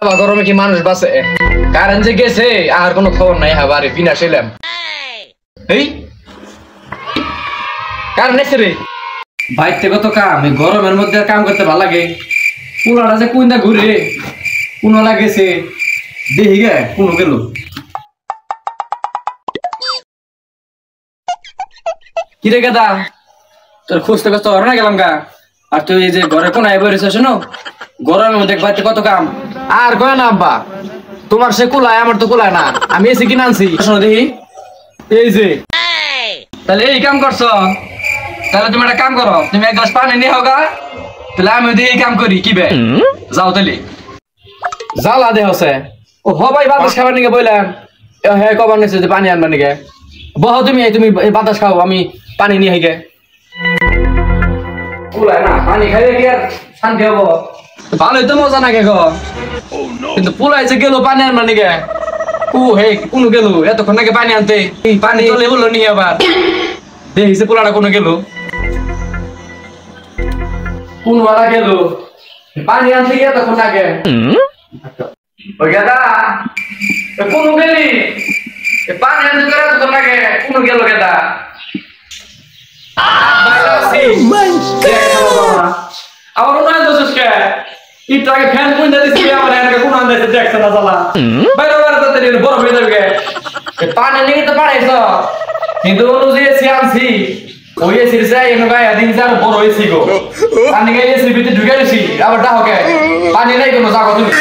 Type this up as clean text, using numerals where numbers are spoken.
গরমে কি মানুষ বাঁচে? কারেন্ট যে গেছে আর কোনো খবর নাই। আবারে বিনা ছিলাম এই কারেন্ট এসে রে বাইতে কত কাম। এই গরমের মধ্যে কাম করতে ভালো লাগে। পুলাটা যে কুইন্দা ঘুরে কোনো লাগেছে দেখি গে কোনো গেল। কিরে গেদা তোর খুঁজতে খুঁজতে না গেলাম গা। আর তুই এই যে ঘরে কোনায় বেরিয়েছিস শোনো গরমের মধ্যে বাইতে কত কাম। আর কয় না আব্বা তোমার সে কুলায় আমার তো কুলায় না। আমি এসে কিনে আনছি শোনো দেখি এই যে। তাহলে এই কাম করছো? তাহলে তুমি একটা কাম করো, তুমি এক গ্লাস পানি নিয়ে হোগা। তাহলে আমি ওই এই কাম করি কি বে যাও তাহলে জ্বালা দেহ আছে। ও হবাই বাতাস খাবার নিকে বললাম হ্যাঁ কবার নিচ্ছে যে পানি আনবার নিকে। বহ তুমি তুমি বাতাস খাও আমি পানি নিয়ে হাইগে। কুলায় না পানি খাইলে কি আর শান্তি হবো? ভালোই তো মজা নাগে গো। কিন্তু পুলাই যে গেল পানি আনবার নিকে ও হে কোনো গেল এতক্ষণ নাকি পানি আনতে। পানি চলে বললো নিয়ে আবার দেখিছে পোলাটা কোনো গেল কোন ওয়ালা গেল পানি আনতে গিয়ে তখন আগে ওই গেদা কোনো গেলি পানি আনতে করে তখন আগে কোনো গেল গেদা। আমার নয় দোষ কে একটু আগে ফ্যান কুইন্টা দিচ্ছি আমার এখানে কোন আন্দাজে দেখছে না জ্বালা বাইরে বাইরে তাড়াতাড়ি বড় হয়ে যাবে। পানি নিয়ে তো পারাইছ কিন্তু অনু যে এসি আনছি ওই এসির চাই এনে গায়ে দিন যার বড় হয়েছি গো। পানি গায়ে এসির ভিতরে ঢুকে গেছি আবার ডাহকে পানি নাই কোনো জাগো তুমি।